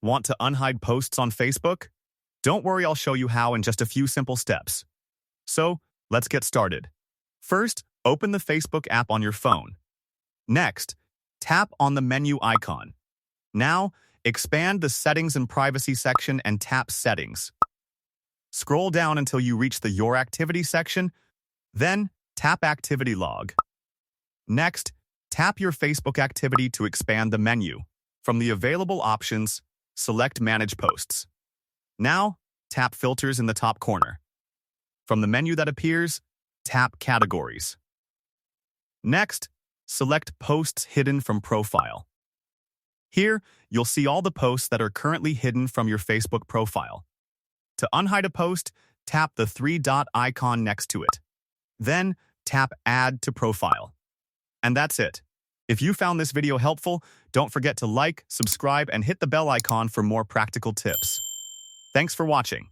Want to unhide posts on Facebook? Don't worry, I'll show you how in just a few simple steps. So, let's get started. First, open the Facebook app on your phone. Next, tap on the menu icon. Now, expand the Settings and Privacy section and tap Settings. Scroll down until you reach the Your Activity section, then tap Activity Log. Next, tap your Facebook activity to expand the menu. From the available options, select Manage Posts. Now, tap Filters in the top corner. From the menu that appears, tap Categories. Next, select Posts Hidden from Profile. Here, you'll see all the posts that are currently hidden from your Facebook profile. To unhide a post, tap the three-dot icon next to it. Then, tap Add to Profile. And that's it. If you found this video helpful, don't forget to like, subscribe, and hit the bell icon for more practical tips. Thanks for watching.